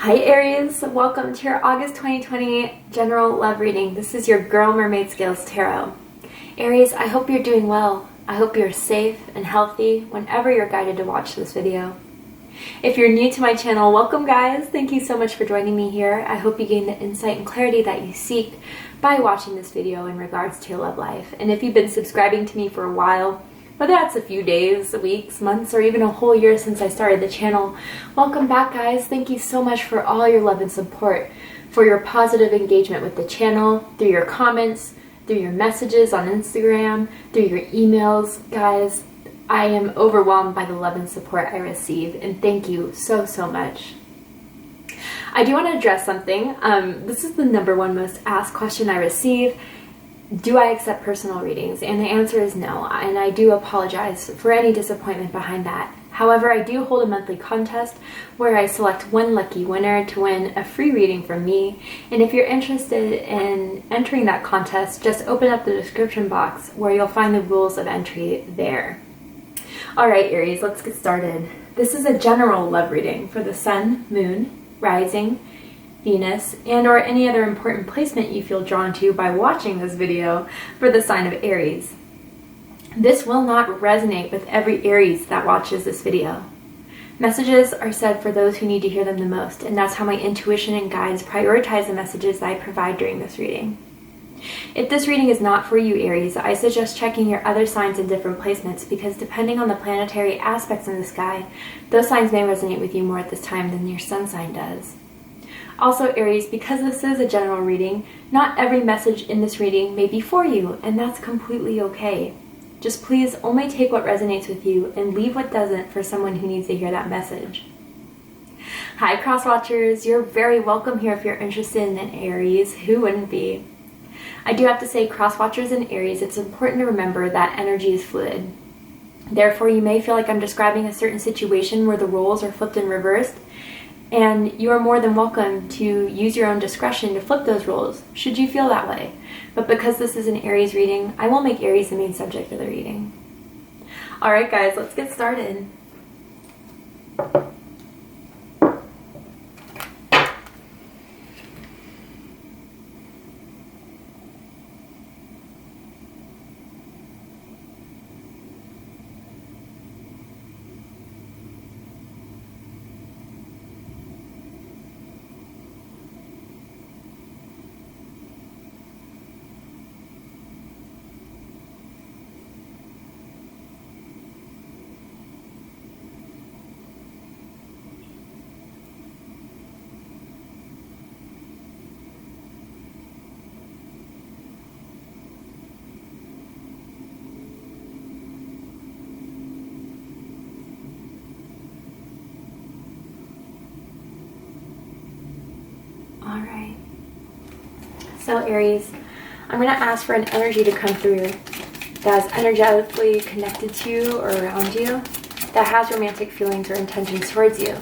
Hi Aries, welcome to your August 2020 general love reading. This is your girl Mermaid Scales Tarot. Aries, I hope you're doing well. I hope you're safe and healthy whenever you're guided to watch this video. If you're new to my channel, welcome guys. Thank you so much for joining me here. I hope you gain the insight and clarity that you seek by watching this video in regards to your love life. And if you've been subscribing to me for a while, whether that's a few days, weeks, months, or even a whole year since I started the channel, welcome back guys. Thank you so much for all your love and support, for your positive engagement with the channel, through your comments, through your messages on Instagram, through your emails. Guys, I am overwhelmed by the love and support I receive, and thank you so much. I do want to address something. This is the #1 most asked question I receive. Do I accept personal readings? And the answer is no, and I do apologize for any disappointment behind that. However, I do hold a monthly contest where I select one lucky winner to win a free reading from me. And if you're interested in entering that contest, just open up the description box where you'll find the rules of entry there. Alright Aries, let's get started. This is a general love reading for the Sun, Moon, Rising, Venus, and or any other important placement you feel drawn to by watching this video for the sign of Aries. This will not resonate with every Aries that watches this video. Messages are said for those who need to hear them the most, and that's how my intuition and guides prioritize the messages that I provide during this reading. If this reading is not for you Aries, I suggest checking your other signs in different placements, because depending on the planetary aspects in the sky, those signs may resonate with you more at this time than your sun sign does. Also Aries, because this is a general reading, not every message in this reading may be for you, and that's completely okay. Just please only take what resonates with you and leave what doesn't for someone who needs to hear that message. Hi cross watchers, you're very welcome here if you're interested in an Aries. Who wouldn't be? I do have to say, cross watchers and Aries, it's important to remember that energy is fluid. Therefore, you may feel like I'm describing a certain situation where the roles are flipped and reversed, and you are more than welcome to use your own discretion to flip those roles, should you feel that way. But because this is an Aries reading, I will make Aries the main subject of the reading. Alright guys, let's get started. Alright, so Aries, I'm going to ask for an energy to come through that's energetically connected to you or around you, that has romantic feelings or intentions towards you.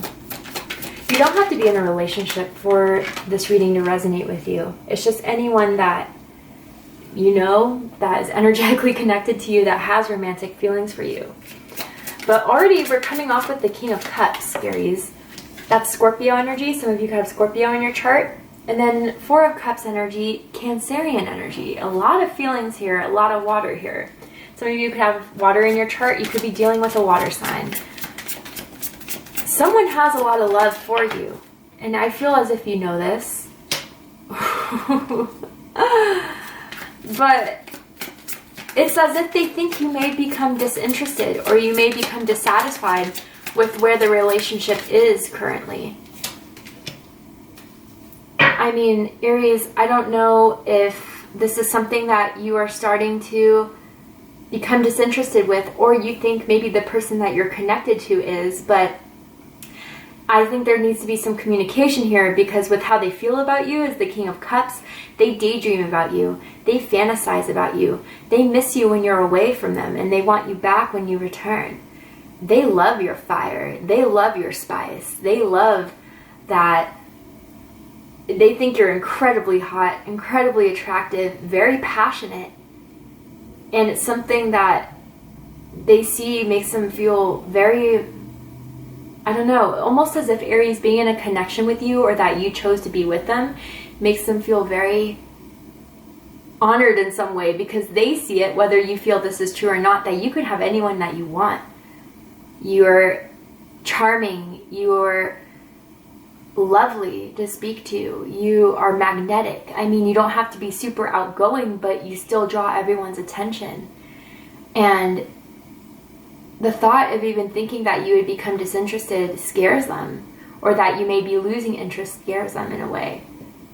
You don't have to be in a relationship for this reading to resonate with you. It's just anyone that you know that is energetically connected to you, that has romantic feelings for you. But already we're coming off with the King of Cups, Aries. That's Scorpio energy. Some of you could have Scorpio in your chart. And then 4 of Cups energy, Cancerian energy. A lot of feelings here, a lot of water here. Some of you could have water in your chart. You could be dealing with a water sign. Someone has a lot of love for you. And I feel as if you know this. But it's as if they think you may become disinterested, or you may become dissatisfied with where the relationship is currently. I mean, Aries, I don't know if this is something that you are starting to become disinterested with, or you think maybe the person that you're connected to is, but I think there needs to be some communication here, because with how they feel about you as the King of Cups, they daydream about you, they fantasize about you, they miss you when you're away from them, and they want you back when you return. They love your fire. They love your spice. They love that. They think you're incredibly hot, incredibly attractive, very passionate. And it's something that they see makes them feel very I don't know, almost as if Aries being in a connection with you, or that you chose to be with them, makes them feel very honored in some way, because they see it, whether you feel this is true or not, that you could have anyone that you want. You're charming, you're lovely to speak to, you are magnetic. I mean, you don't have to be super outgoing, but you still draw everyone's attention. And the thought of even thinking that you would become disinterested scares them, or that you may be losing interest scares them in a way.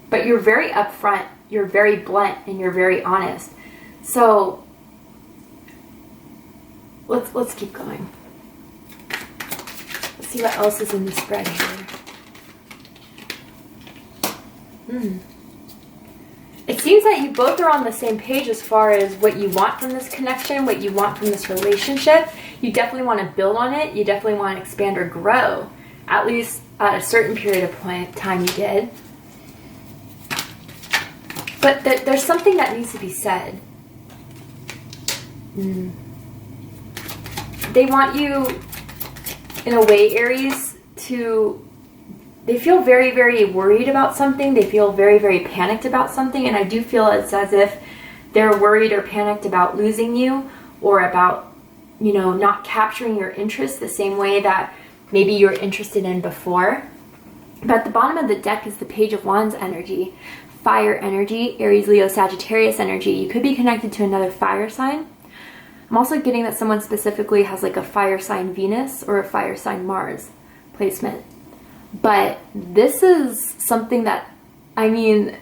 But you're very upfront, you're very blunt, and you're very honest. So let's keep going. Let's see what else is in the spread here. It seems that you both are on the same page as far as what you want from this connection, what you want from this relationship. You definitely want to build on it. You definitely want to expand or grow. At least at a certain period of time you did. But there's something that needs to be said. They want you, in a way, Aries, to... They feel very, very worried about something. They feel very, very panicked about something. And I do feel it's as if they're worried or panicked about losing you, or about, you know, not capturing your interest the same way that maybe you were interested in before. But at the bottom of the deck is the Page of Wands energy. Fire energy, Aries, Leo, Sagittarius energy. You could be connected to another fire sign. I'm also getting that someone specifically has like a fire sign Venus or a fire sign Mars placement. But this is something that, I mean,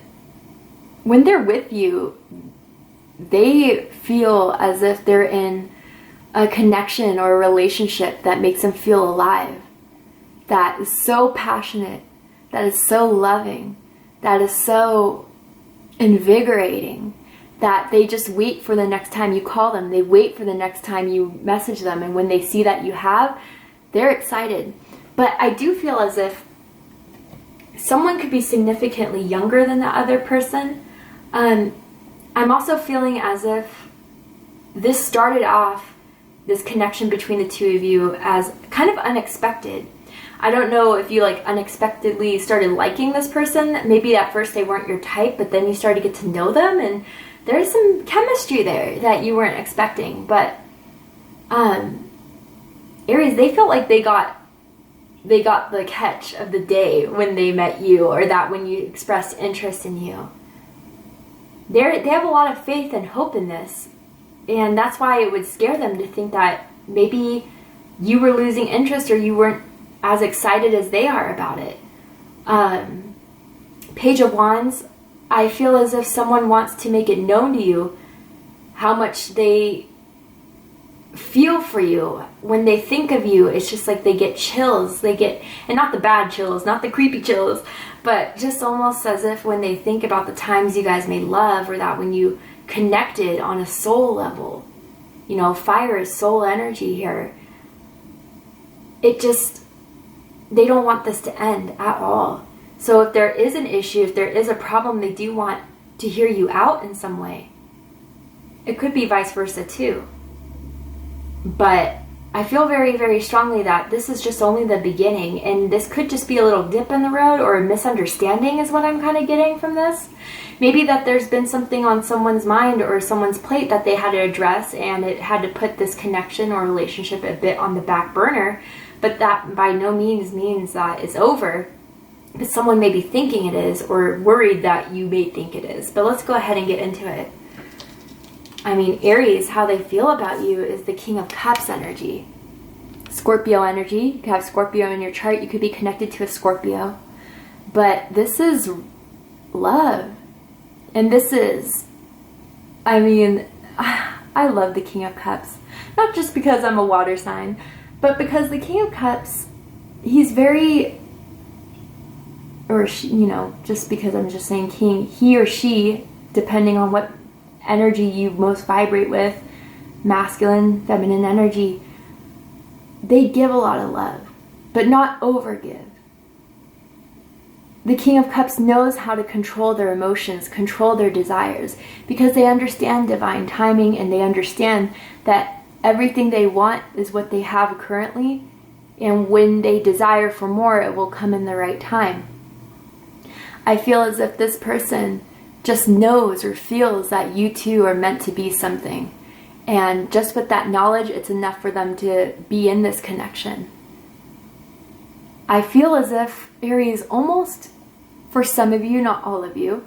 when they're with you, they feel as if they're in a connection or a relationship that makes them feel alive, that is so passionate, that is so loving, that is so invigorating, that they just wait for the next time you call them. They wait for the next time you message them. And when they see that you have, they're excited. But I do feel as if someone could be significantly younger than the other person. I'm also feeling as if this started off, this connection between the two of you, as kind of unexpected. I don't know if you like unexpectedly started liking this person. Maybe at first they weren't your type, but then you started to get to know them, and there's some chemistry there that you weren't expecting. But Aries, they felt like they got the catch of the day when they met you, or that when you expressed interest in you. They have a lot of faith and hope in this, and that's why it would scare them to think that maybe you were losing interest, or you weren't as excited as they are about it. Page of Wands, I feel as if someone wants to make it known to you how much they feel for you. When they think of you, it's just like they get chills. They get, and not the bad chills, not the creepy chills, but just almost as if when they think about the times you guys made love, or that when you connected on a soul level. You know, fire is soul energy here. It just, they don't want this to end at all. So if there is an issue, if there is a problem, they do want to hear you out in some way. It could be vice versa too. But I feel very, very strongly that this is just only the beginning, and this could just be a little dip in the road, or a misunderstanding is what I'm kind of getting from this. Maybe that there's been something on someone's mind or someone's plate that they had to address, and it had to put this connection or relationship a bit on the back burner, but that by no means means that it's over. But someone may be thinking it is, or worried that you may think it is. But let's go ahead and get into it. I mean, Aries, how they feel about you is the King of Cups energy. Scorpio energy. You could have Scorpio in your chart. You could be connected to a Scorpio. But this is love. And this is, I mean, I love the King of Cups. Not just because I'm a water sign, but because the King of Cups, he's very, or she, you know, just because I'm just saying king, he or she, depending on what energy you most vibrate with, masculine, feminine energy, they give a lot of love, but not overgive. The King of Cups knows how to control their emotions, control their desires, because they understand divine timing, and they understand that everything they want is what they have currently, And when they desire for more, it will come in the right time. I feel as if this person just knows or feels that you two are meant to be something. And just with that knowledge, it's enough for them to be in this connection. I feel as if Aries almost, for some of you, not all of you,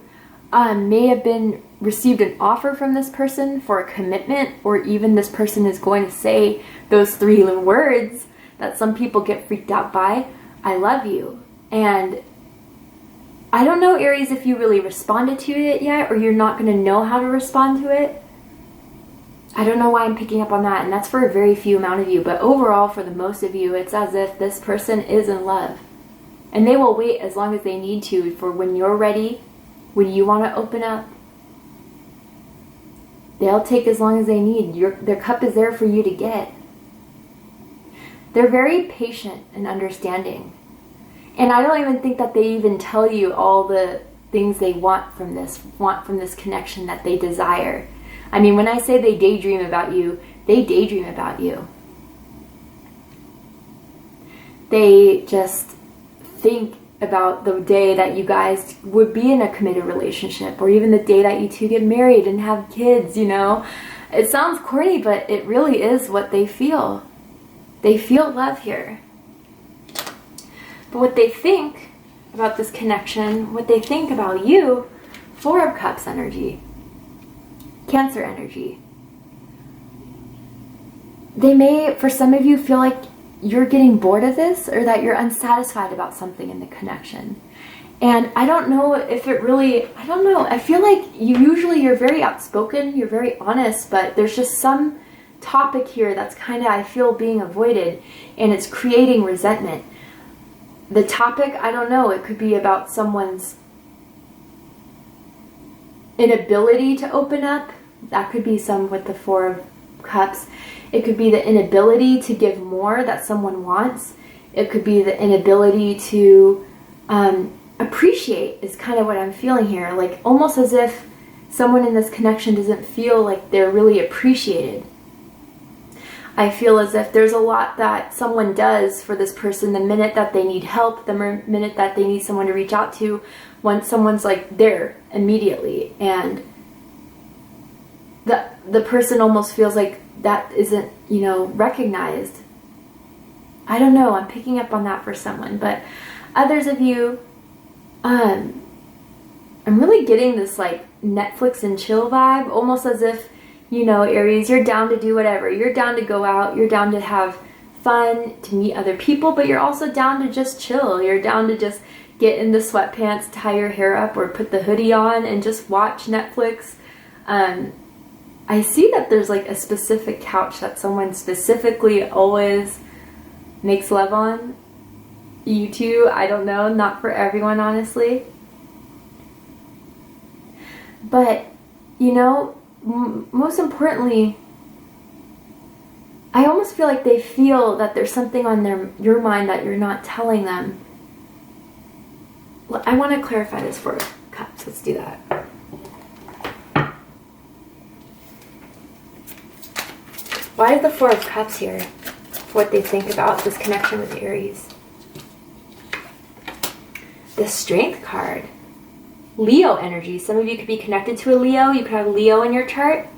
may have received an offer from this person for a commitment, or even this person is going to say those 3 words that some people get freaked out by: I love you. And I don't know, Aries, if you really responded to it yet, or you're not going to know how to respond to it. I don't know why I'm picking up on that, and that's for a very few amount of you, but overall, for the most of you, it's as if this person is in love. And they will wait as long as they need to for when you're ready, when you want to open up. They'll take as long as they need. Their cup is there for you to get. They're very patient and understanding. And I don't even think that they even tell you all the things they want from this connection that they desire. I mean, when I say they daydream about you, they daydream about you. They just think about the day that you guys would be in a committed relationship, or even the day that you two get married and have kids, you know. It sounds corny, but it really is what they feel. They feel love here. But what they think about this connection, what they think about you, 4 of Cups energy, Cancer energy. They may, for some of you, feel like you're getting bored of this, or that you're unsatisfied about something in the connection. And I don't know if it really, I don't know. I feel like you're very outspoken, you're very honest, but there's just some topic here that's kind of, I feel, being avoided, and it's creating resentment. The topic, I don't know, it could be about someone's inability to open up. That could be some with the 4 of Cups. It could be the inability to give more that someone wants. It could be the inability to appreciate, is kind of what I'm feeling here. Like almost as if someone in this connection doesn't feel like they're really appreciated. I feel as if there's a lot that someone does for this person the minute that they need help, the minute that they need someone to reach out to, when someone's like there immediately. And the person almost feels like that isn't, recognized. I don't know, I'm picking up on that for someone. But others of you, I'm really getting this like Netflix and chill vibe, almost as if, Aries, you're down to do whatever. You're down to go out, you're down to have fun, to meet other people, but you're also down to just chill. You're down to just get in the sweatpants, tie your hair up, or put the hoodie on and just watch Netflix. I see that there's like a specific couch that someone specifically always makes love on. You two, I don't know, not for everyone, honestly. But, most importantly, I almost feel like they feel that there's something on your mind that you're not telling them. I want to clarify this for Cups. Let's do that. Why is the 4 of Cups here? What they think about this connection with Aries. The Strength card. Leo energy. Some of you could be connected to a Leo. You could have Leo in your chart.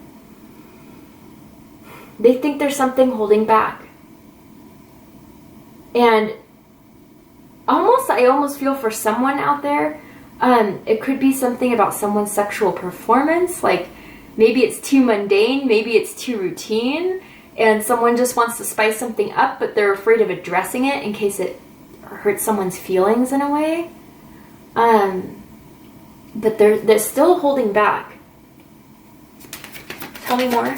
They think there's something holding back. And I almost feel for someone out there, it could be something about someone's sexual performance. Like maybe it's too mundane, maybe it's too routine, and someone just wants to spice something up, but they're afraid of addressing it in case it hurts someone's feelings in a way. But they're still holding back. Tell me more.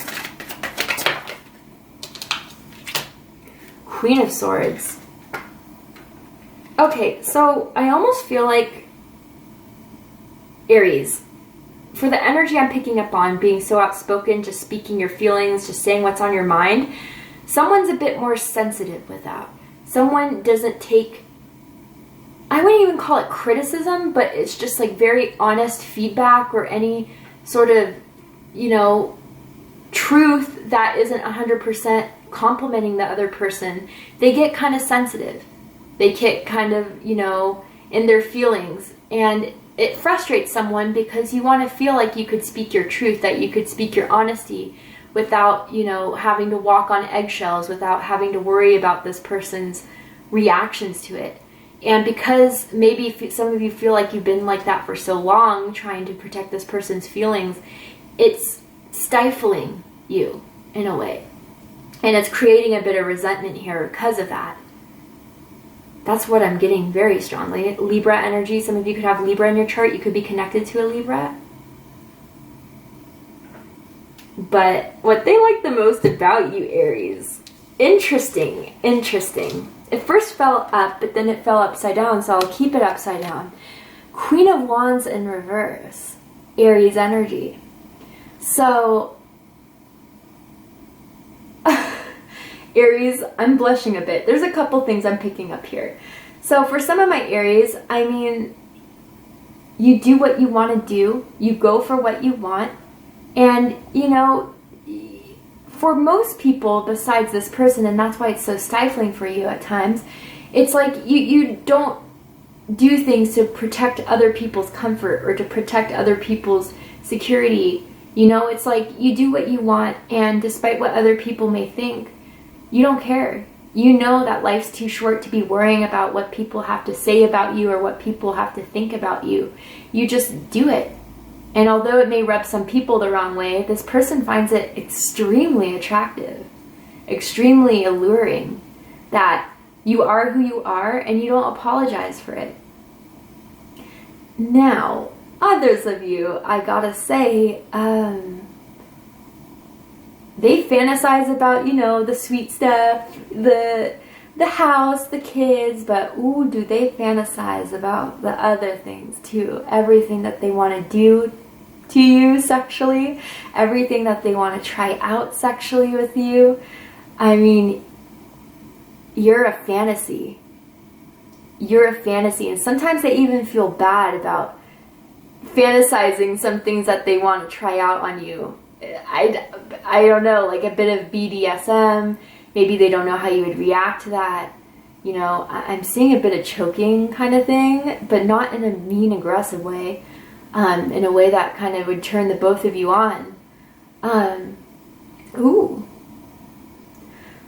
Queen of Swords. Okay, so I almost feel like Aries, for the energy I'm picking up on, being so outspoken, just speaking your feelings, just saying what's on your mind, someone's a bit more sensitive with that. Someone doesn't take, I wouldn't even call it criticism, but it's just like very honest feedback, or any sort of, truth that isn't 100% complimenting the other person, they get kind of sensitive. They get kind of, you know, in their feelings. And it frustrates someone because you want to feel like you could speak your truth, that you could speak your honesty without, you know, having to walk on eggshells, without having to worry about this person's reactions to it. And because maybe some of you feel like you've been like that for so long, trying to protect this person's feelings, it's stifling you in a way. And it's creating a bit of resentment here because of that. That's what I'm getting very strongly. Libra energy. Some of you could have Libra in your chart. You could be connected to a Libra. But what they like the most about you, Aries. Interesting. It first fell up, but then it fell upside down, so I'll keep it upside down. Queen of Wands in reverse. Aries energy. So, Aries, I'm blushing a bit. There's a couple things I'm picking up here. So for some of my Aries, I mean, you do what you want to do. You go for what you want. And, you know, for most people besides this person, and that's why it's so stifling for you at times, it's like you don't do things to protect other people's comfort or to protect other people's security. You know, it's like you do what you want, and despite what other people may think, you don't care. You know that life's too short to be worrying about what people have to say about you or what people have to think about you. You just do it. And although it may rub some people the wrong way, this person finds it extremely attractive, extremely alluring, that you are who you are and you don't apologize for it. Now, others of you, I gotta say, they fantasize about, you know, the sweet stuff, the house, the kids, but ooh, do they fantasize about the other things too. Everything that they want to do to you sexually, everything that they want to try out sexually with you. I mean, you're a fantasy. You're a fantasy. And sometimes they even feel bad about fantasizing some things that they want to try out on you. I don't know, like a bit of BDSM. Maybe they don't know how you would react to that. You know, I'm seeing a bit of choking kind of thing, but not in a mean, aggressive way. In a way that kind of would turn the both of you on. Ooh.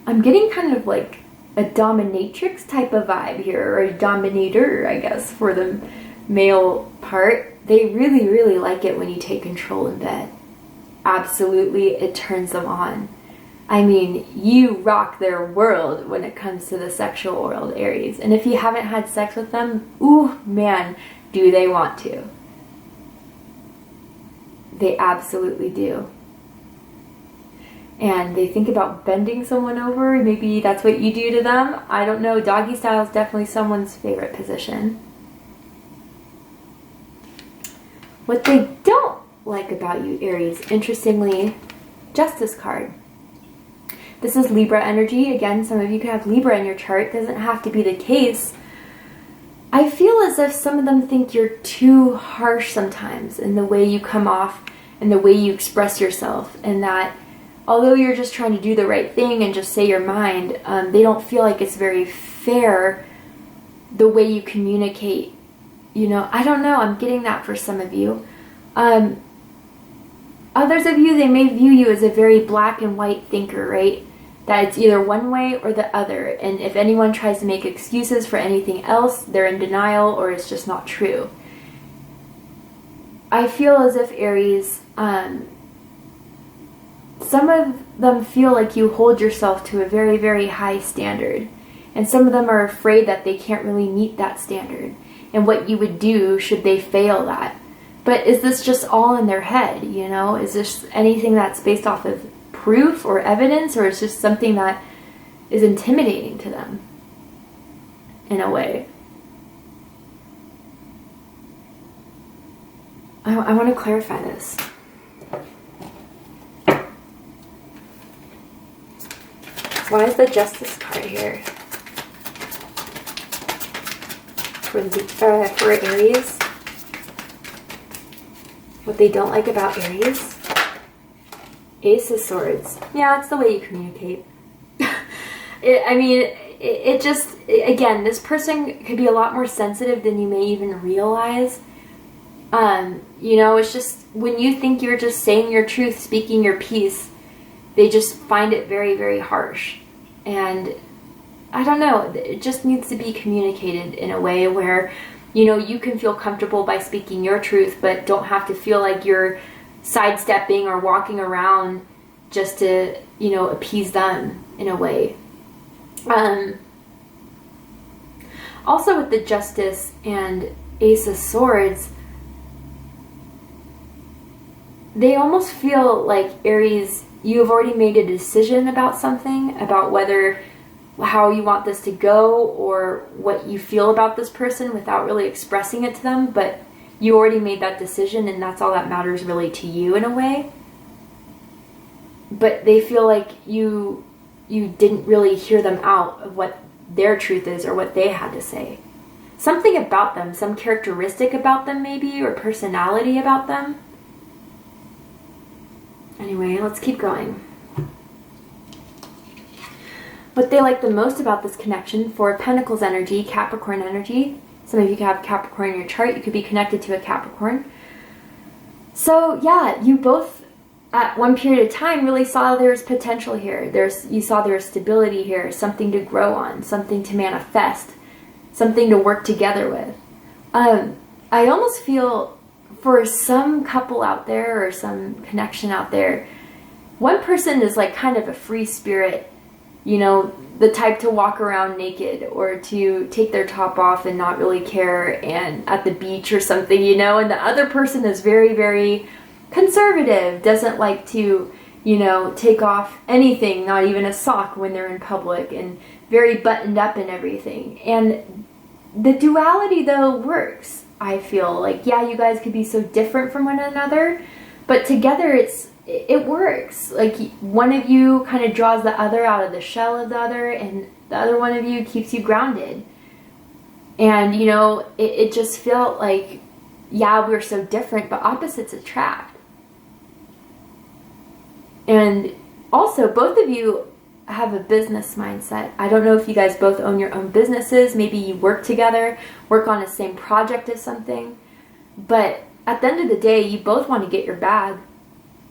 I'm getting kind of like a dominatrix type of vibe here, or a dominator, I guess, for the male part. They really, really like it when you take control in bed. Absolutely, it turns them on. I mean, you rock their world when it comes to the sexual world, Aries. And if you haven't had sex with them, ooh, man, do they want to. They absolutely do. And they think about bending someone over. Maybe that's what you do to them. I don't know. Doggy style is definitely someone's favorite position. What they don't like about you, Aries, interestingly, Justice card. This is Libra energy. Again, some of you could have Libra in your chart. Doesn't have to be the case. I feel as if some of them think you're too harsh sometimes in the way you come off and the way you express yourself, and that although you're just trying to do the right thing and just say your mind, they don't feel like it's very fair the way you communicate. You know, I don't know. I'm getting that for some of you. Others of you, they may view you as a very black and white thinker, right? That it's either one way or the other. And if anyone tries to make excuses for anything else, they're in denial or it's just not true. I feel as if, Aries, some of them feel like you hold yourself to a very, very high standard. And some of them are afraid that they can't really meet that standard and what you would do should they fail that. But is this just all in their head, you know? Is this anything that's based off of proof or evidence, or is just something that is intimidating to them in a way? I want to clarify this. Why is the Justice card here? For Aries? What they don't like about Aries? Ace of Swords. Yeah, it's the way you communicate. It just, again, this person could be a lot more sensitive than you may even realize. It's just when you think you're just saying your truth, speaking your piece, they just find it very, very harsh. And I don't know, it just needs to be communicated in a way where, you can feel comfortable by speaking your truth, but don't have to feel like you're sidestepping or walking around just to, appease them in a way. Also with the Justice and Ace of Swords, they almost feel like, Aries, you have already made a decision about something, about how you want this to go or what you feel about this person without really expressing it to them, but you already made that decision and that's all that matters really to you in a way. But they feel like you didn't really hear them out of what their truth is or what they had to say. Something about them, some characteristic about them maybe, or personality about them. Anyway, let's keep going. What they like the most about this connection, Four of Pentacles energy, Capricorn energy. Some of you could have Capricorn in your chart. You could be connected to a Capricorn. So yeah, you both at one period of time really saw there's potential here. You saw there's stability here, something to grow on, something to manifest, something to work together with. I almost feel for some couple out there or some connection out there, one person is like kind of a free spirit, the type to walk around naked or to take their top off and not really care and at the beach or something, and the other person is very, very conservative, doesn't like to, take off anything, not even a sock when they're in public, and very buttoned up and everything. And the duality though works. I feel like, yeah, you guys could be so different from one another, but together it works. Like one of you kind of draws the other out of the shell of the other, and the other one of you keeps you grounded. And it just felt like, yeah, we're so different, but opposites attract. And also, both of you have a business mindset. I don't know if you guys both own your own businesses. Maybe you work together, work on the same project as something. But at the end of the day, you both want to get your bag.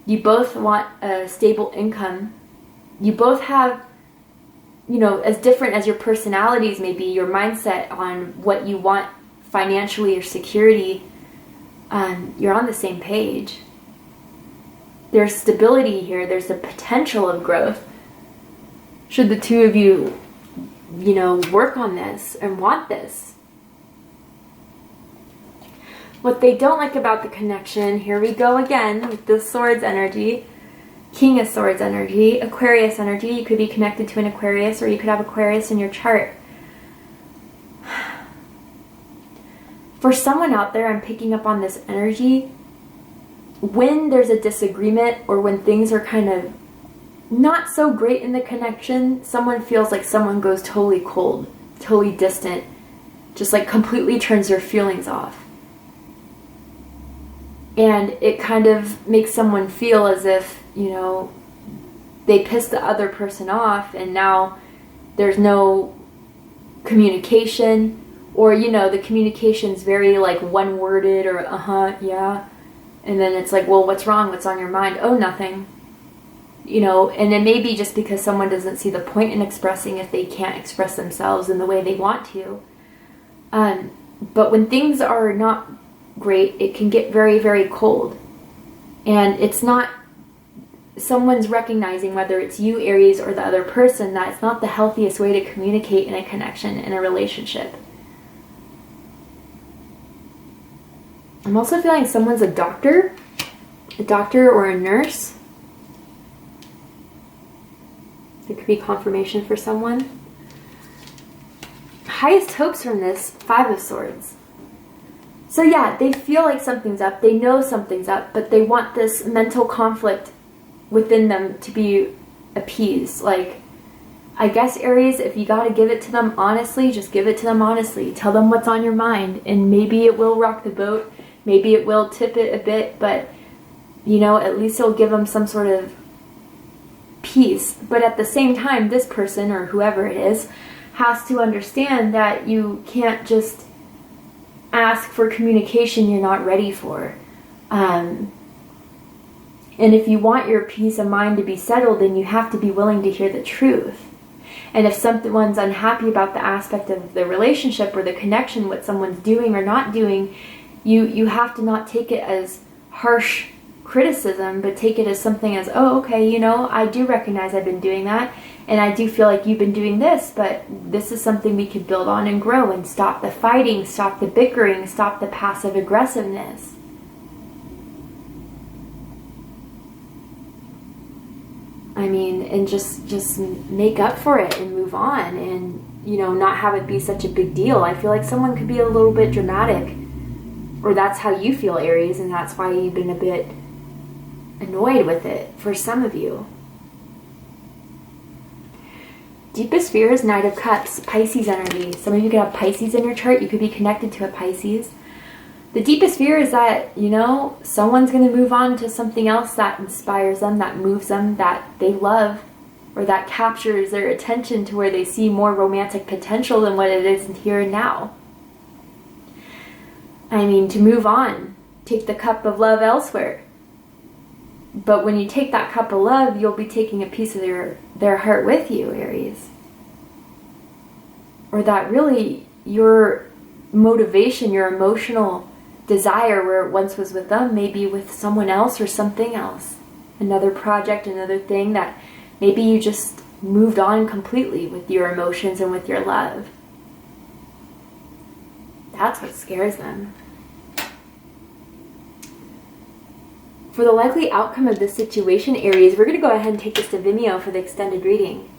You both want a stable income. You both have, as different as your personalities may be, your mindset on what you want financially or security, you're on the same page. There's stability here. There's the potential of growth. Should the two of you, work on this and want this. What they don't like about the connection, here we go again with the Swords energy, King of Swords energy, Aquarius energy. You could be connected to an Aquarius, or you could have Aquarius in your chart. For someone out there, I'm picking up on this energy. When there's a disagreement or when things are kind of not so great in the connection, someone feels like someone goes totally cold, totally distant, just like completely turns their feelings off. And it kind of makes someone feel as if, they pissed the other person off and now there's no communication, or, the communication's very like one-worded or yeah. And then it's like, well, what's wrong? What's on your mind? Oh, nothing. And it may be just because someone doesn't see the point in expressing if they can't express themselves in the way they want to. But when things are not great, it can get very, very cold. And it's not, someone's recognizing, whether it's you, Aries, or the other person, that it's not the healthiest way to communicate in a connection, in a relationship. I'm also feeling someone's a doctor or a nurse. There could be confirmation for someone. Highest hopes from this, Five of Swords. So yeah, they feel like something's up, they know something's up, but they want this mental conflict within them to be appeased. Like, I guess, Aries, if you gotta give it to them honestly, just give it to them honestly. Tell them what's on your mind, and maybe it will rock the boat. Maybe it will tip it a bit, but, at least it'll give them some sort of peace. But at the same time, this person or whoever it is has to understand that you can't just ask for communication you're not ready for. And if you want your peace of mind to be settled, then you have to be willing to hear the truth. And if someone's unhappy about the aspect of the relationship or the connection, what someone's doing or not doing, you have to not take it as harsh criticism, but take it as something as, oh, okay, you know, I do recognize I've been doing that, and I do feel like you've been doing this, but this is something we could build on and grow and stop the fighting, stop the bickering, stop the passive aggressiveness. I mean, and just make up for it and move on and, you know, not have it be such a big deal. I feel like someone could be a little bit dramatic, or that's how you feel, Aries, and that's why you've been a bit annoyed with it for some of you. Deepest fear is Knight of Cups, Pisces energy. Some of you could have Pisces in your chart. You could be connected to a Pisces. The deepest fear is that, you know, someone's going to move on to something else that inspires them, that moves them, that they love, or that captures their attention to where they see more romantic potential than what it is here and now. I mean, to move on, take the cup of love elsewhere. But when you take that cup of love, you'll be taking a piece of their heart with you, Aries. Or that really your motivation, your emotional desire where it once was with them, maybe with someone else or something else. Another project, another thing that maybe you just moved on completely with your emotions and with your love. That's what scares them. For the likely outcome of this situation, Aries, we're going to go ahead and take this to Vimeo for the extended reading.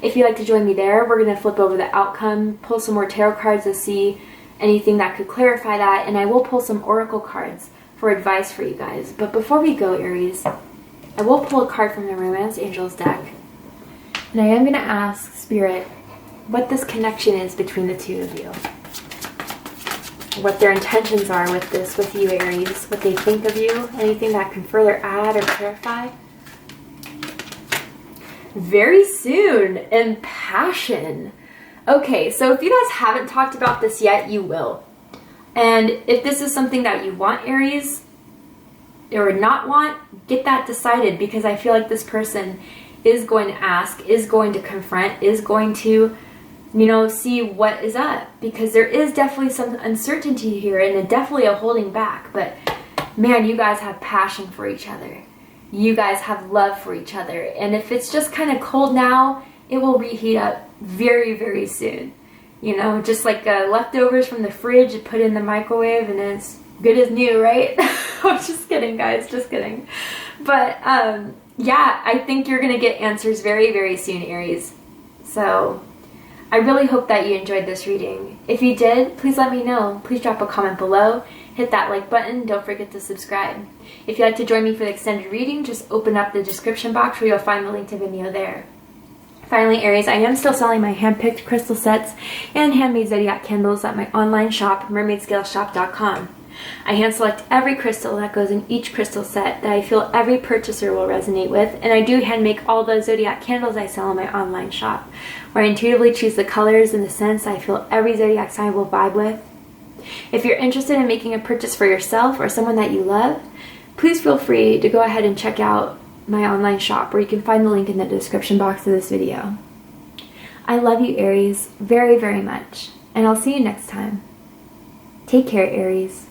If you'd like to join me there, we're going to flip over the outcome, pull some more tarot cards to see anything that could clarify that, and I will pull some oracle cards for advice for you guys. But before we go, Aries, I will pull a card from the Romance Angels deck, and I am going to ask Spirit what this connection is between the two of you. What their intentions are with this, with you, Aries, what they think of you, anything that can further add or clarify. Very soon, and passion. Okay, so if you guys haven't talked about this yet, you will. And if this is something that you want, Aries, or not want, get that decided, because I feel like this person is going to ask, is going to confront, is going to, you know, see what is up, because there is definitely some uncertainty here and definitely a holding back. But man, you guys have passion for each other. You guys have love for each other. And if it's just kind of cold now, it will reheat up very, very soon. You know, just like leftovers from the fridge, you put in the microwave and it's good as new, right? I'm just kidding, guys, just kidding. But yeah, I think you're going to get answers very, very soon, Aries. So I really hope that you enjoyed this reading. If you did, please let me know. Please drop a comment below. Hit that like button. Don't forget to subscribe. If you'd like to join me for the extended reading, just open up the description box where you'll find the link to Vimeo there. Finally, Aries, I am still selling my hand-picked crystal sets and handmade Zodiac candles at my online shop, mermaidscaleshop.com. I hand-select every crystal that goes in each crystal set that I feel every purchaser will resonate with, and I do hand-make all the Zodiac candles I sell in my online shop, where I intuitively choose the colors and the scents I feel every Zodiac sign will vibe with. If you're interested in making a purchase for yourself or someone that you love, please feel free to go ahead and check out my online shop, where you can find the link in the description box of this video. I love you, Aries, very, very much, and I'll see you next time. Take care, Aries.